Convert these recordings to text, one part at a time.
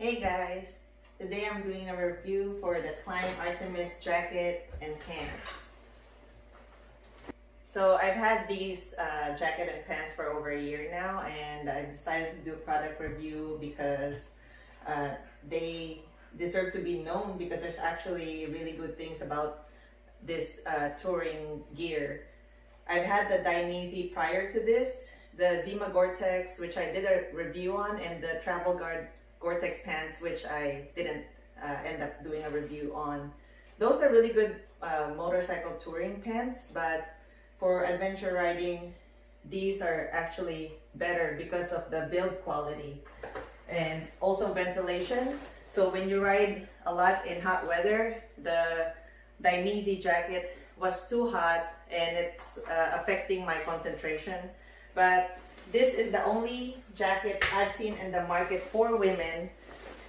Hey guys, today I'm doing a review for the Klim Artemis jacket and pants. So I've had these jacket and pants for over a year now, and I decided to do a product review because they deserve to be known because there's actually really good things about this touring gear. I've had the Dainese prior to this, the Zima Gore-Tex, which I did a review on, and the Travel Guard Gore-Tex pants, which I didn't end up doing a review on. Those are really good motorcycle touring pants, but for adventure riding, these are actually better because of the build quality and also ventilation. So when you ride a lot in hot weather, the Dainese jacket was too hot and it's affecting my concentration. But this is the only jacket I've seen in the market for women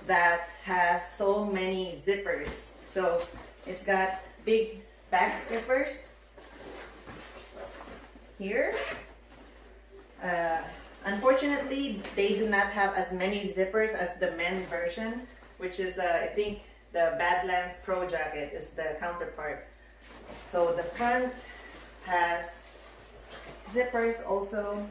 that has so many zippers. So it's got big back zippers here. Unfortunately, they do not have as many zippers as the men's version, which is I think the Badlands Pro jacket is the counterpart. So the front has zippers also.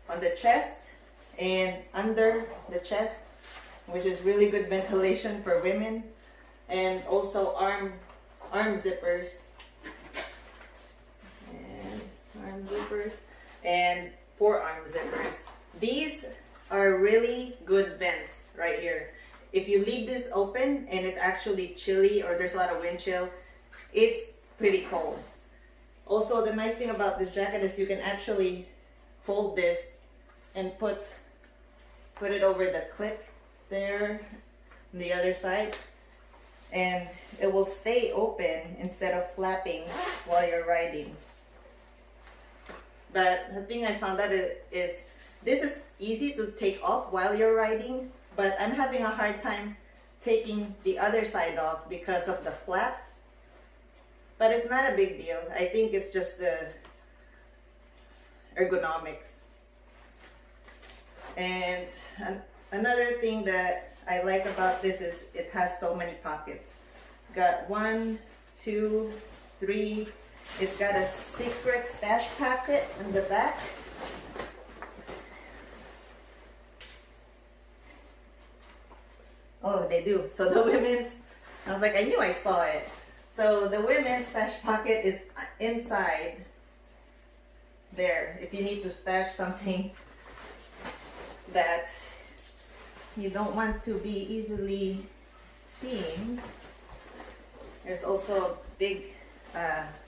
On the chest and under the chest, which is really good ventilation for women, and also arm zippers and forearm zippers. These are really good vents right here. If you leave this open and it's actually chilly or there's a lot of wind chill, it's pretty cold. Also, the nice thing about this jacket is you can actually fold this and put it over the clip there on the other side, and it will stay open instead of flapping while you're riding. But the thing I found out is this is easy to take off while you're riding, but I'm having a hard time taking the other side off because of the flap. But it's not a big deal. I think it's just the ergonomics. And another thing that I like about this is it has so many pockets. It's got 1, 2, 3. It's got a secret stash pocket in the back. Oh, they do. So the women's, I was like, I knew I saw it. So the women's stash pocket is inside there. If you need to stash something that you don't want to be easily seen. There's also a big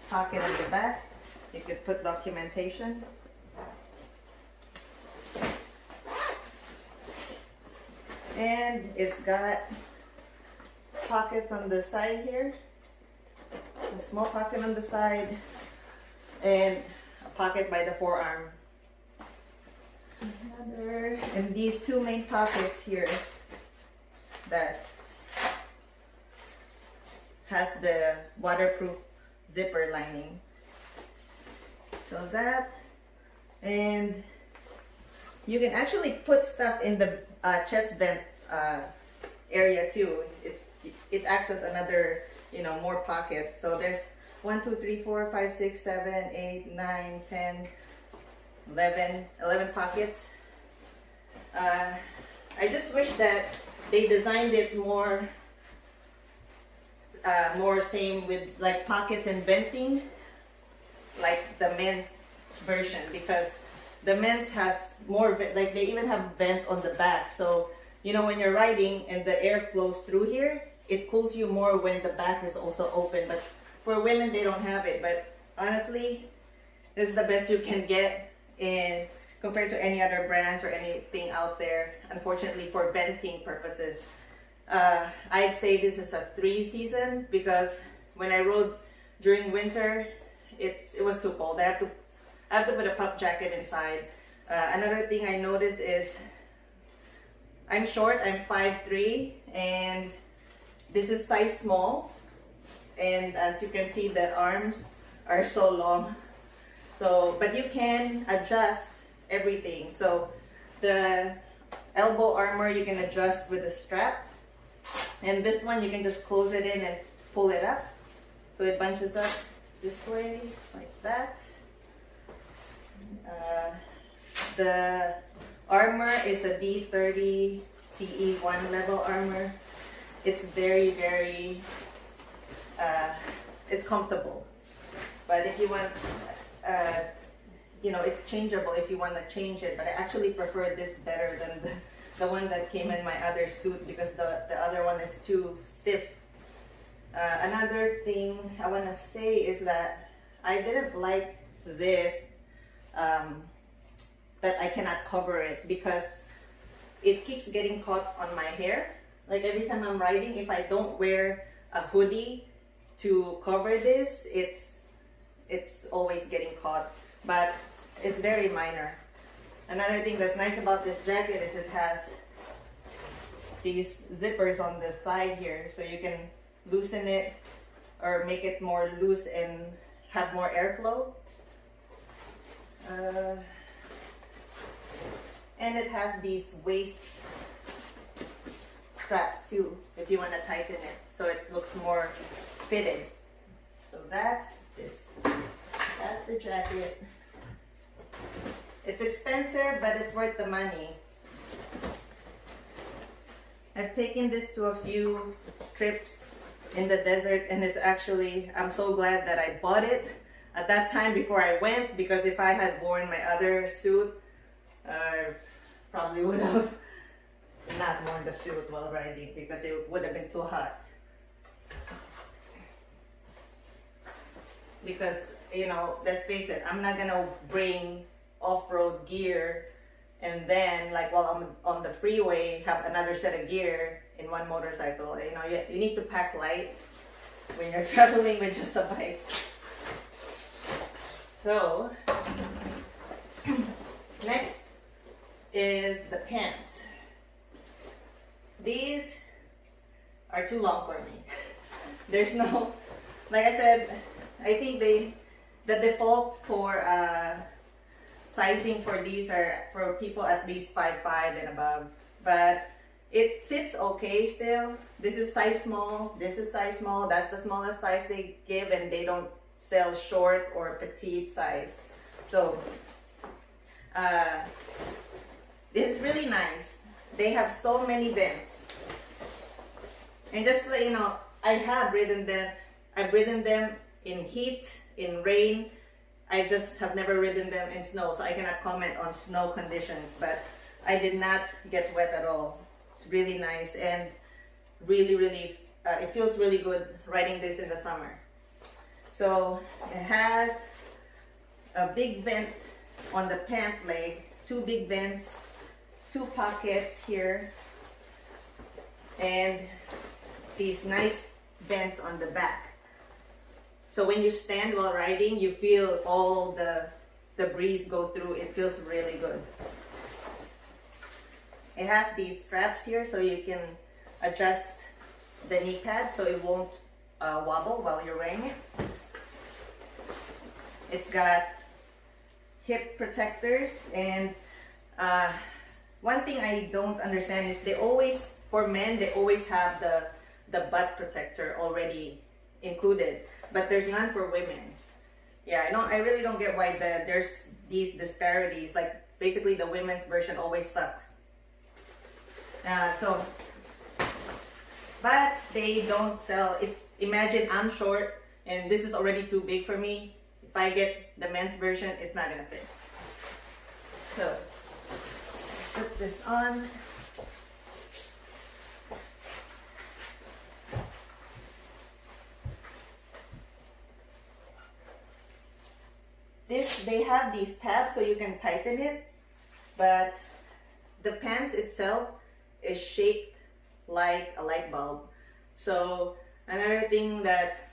pocket in the back. You could put documentation. And it's got pockets on the side here. A small pocket on the side and a pocket by the forearm. And these two main pockets here that has the waterproof zipper lining. So that, and you can actually put stuff in the chest vent area too. It acts as another, more pockets. So there's 1, 2, 3, 4, 5, 6, 7, 8, 9, 10, 11 pockets. I just wish that they designed it more same with like pockets and venting like the men's version, because the men's has more like they even have vent on the back. So when you're riding and the air flows through here, it cools you more when the back is also open. But for women, they don't have it. But honestly, this is the best you can get in compared to any other brands or anything out there. Unfortunately, for venting purposes, I'd say this is a 3 season, because when I rode during winter, it was too cold. I have to put a puff jacket inside. Another thing I noticed is I'm short. I'm 5'3", and this is size small. And as you can see, the arms are so long. So, but you can adjust everything. So the elbow armor you can adjust with the strap, and this one you can just close it in and pull it up, so it bunches up this way like that. The armor is a D30 CE1 level armor. It's very, very, it's comfortable. But if you want, you know, it's changeable if you want to change it. But I actually prefer this better than the one that came in my other suit, because the other one is too stiff. Another thing I want to say is that I didn't like this, that I cannot cover it, because it keeps getting caught on my hair. Like every time I'm riding, if I don't wear a hoodie to cover this, it's always getting caught. But it's very minor. Another thing that's nice about this jacket is it has these zippers on the side here, so you can loosen it or make it more loose and have more airflow. And it has these waist straps too, if you want to tighten it so it looks more fitted. So that's this. That's the jacket. It's expensive, but it's worth the money. I've taken this to a few trips in the desert, and it's actually, I'm so glad that I bought it at that time before I went, because if I had worn my other suit, I probably would have not worn the suit while riding, because it would have been too hot. Because, you know, let's face it, I'm not gonna bring off-road gear and then, like, while I'm on the freeway, have another set of gear in one motorcycle. You know, you need to pack light when you're traveling with just a bike. So next is the pants. These are too long for me. There's no, like I said, I think the default for sizing for these are for people at least 5'5" and above, but it fits okay still. This is size small, this is size small, that's the smallest size they give, and they don't sell short or petite size. So this is really nice. They have so many vents, and just to let you know, I've ridden them in heat, in rain. I just have never ridden them in snow, so I cannot comment on snow conditions, but I did not get wet at all. It's really nice, and really, really, it feels really good riding this in the summer. So it has a big vent on the pant leg, two big vents, two pockets here, and these nice vents on the back. So when you stand while riding, you feel all the breeze go through. It feels really good. It has these straps here, so you can adjust the knee pad so it won't wobble while you're wearing it. It's got hip protectors, and one thing I don't understand is for men, they always have the butt protector already included, but there's none for women. Yeah, I really don't get why there's these disparities. Like, basically the women's version always sucks. But they don't sell. Imagine I'm short and this is already too big for me. If I get the men's version, it's not gonna fit. So put this on. They have these tabs so you can tighten it, but the pants itself is shaped like a light bulb. So another thing that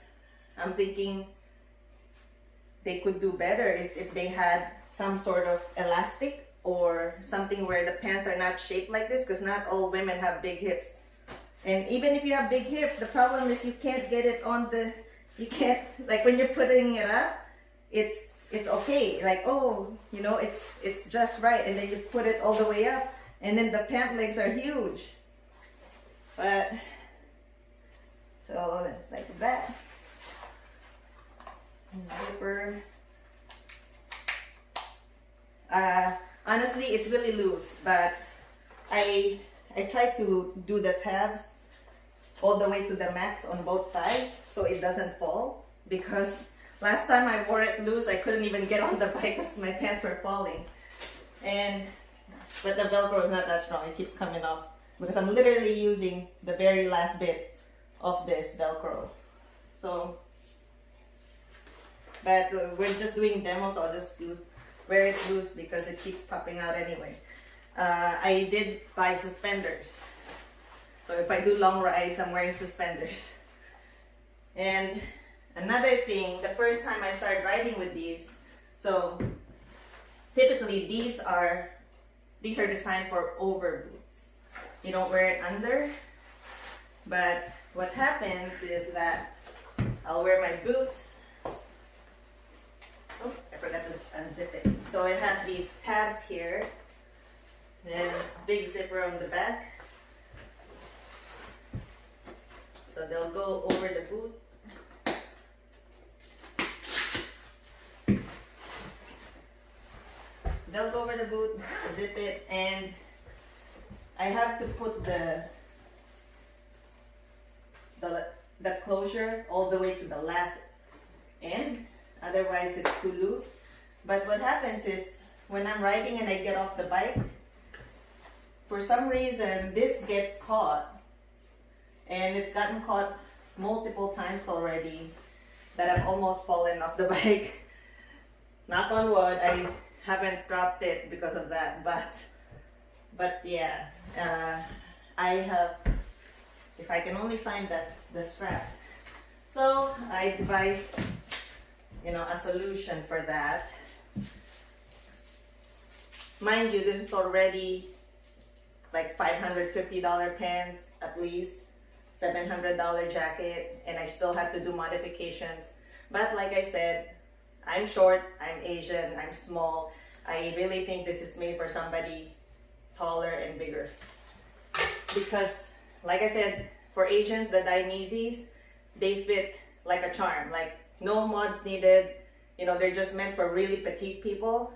I'm thinking they could do better is if they had some sort of elastic or something where the pants are not shaped like this, because not all women have big hips. And even if you have big hips, the problem is you can't get it on you can't, like when you're putting it up, it's okay, like, oh, you know, it's just right, and then you put it all the way up, and then the pant legs are huge. But so it's like that. Zipper. Honestly, it's really loose, but I try to do the tabs all the way to the max on both sides so it doesn't fall, because last time I wore it loose, I couldn't even get on the bike because my pants were falling. But the Velcro is not that strong, it keeps coming off because I'm literally using the very last bit of this Velcro. So, but we're just doing demos, so I'll just wear it loose because it keeps popping out anyway. I did buy suspenders. So if I do long rides, I'm wearing suspenders. And another thing, the first time I started riding with these, so typically these are designed for over boots. You don't wear it under. But what happens is that I'll wear my boots. Oh, I forgot to unzip it. So it has these tabs here, and big zipper on the back. So they'll go over the boot. They'll go over the boot, zip it, and I have to put the closure all the way to the last end, otherwise it's too loose. But what happens is when I'm riding and I get off the bike, for some reason this gets caught, and it's gotten caught multiple times already that I've almost fallen off the bike. Knock on wood, I haven't dropped it because of that, but yeah, I have, if I can only find the straps. So I devised, you know, a solution for that. Mind you, this is already like $550 pants, at least $700 jacket, and I still have to do modifications. But like I said, I'm short, I'm Asian, I'm small. I really think this is made for somebody taller and bigger. Because, like I said, for Asians, the Dainese, they fit like a charm. Like, no mods needed. You know, they're just meant for really petite people.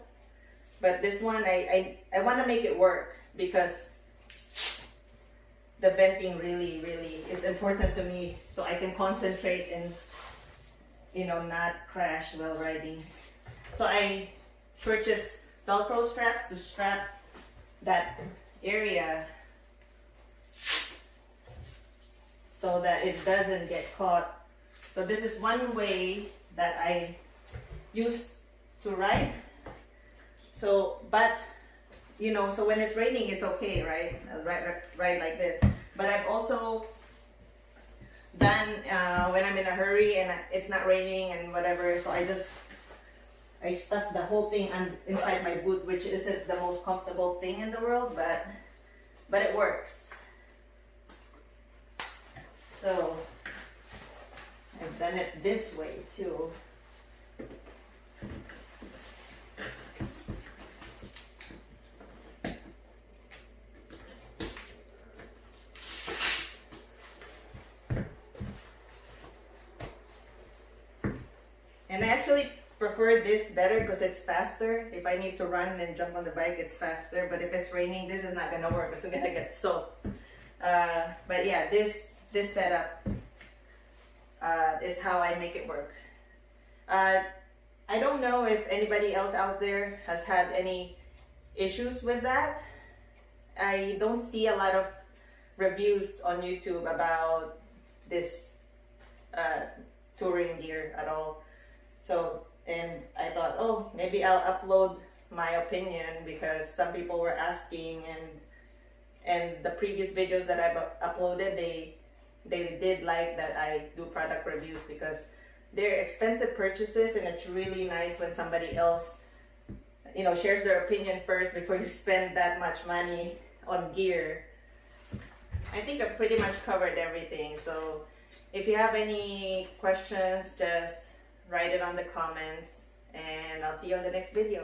But this one, I want to make it work because the venting really, really is important to me, so I can concentrate and, you know, not crash while riding. So I purchased Velcro straps to strap that area so that it doesn't get caught. So this is one way that I use to ride. So, but, you know, so when it's raining, it's okay, right? I'll ride like this. But I've also done when I'm in a hurry and it's not raining and whatever, so I stuff the whole thing inside my boot, which isn't the most comfortable thing in the world, but it works. So I've done it this way too. And I actually prefer this better because it's faster. If I need to run and jump on the bike, it's faster. But if it's raining, this is not gonna work. It's gonna get soaked. But yeah, this setup is how I make it work. I don't know if anybody else out there has had any issues with that. I don't see a lot of reviews on YouTube about this touring gear at all. So, and I thought, oh, maybe I'll upload my opinion because some people were asking, and the previous videos that I've uploaded, they did like that I do product reviews because they're expensive purchases, and it's really nice when somebody else, you know, shares their opinion first before you spend that much money on gear. I think I've pretty much covered everything. So if you have any questions, just write it on the comments and I'll see you on the next video.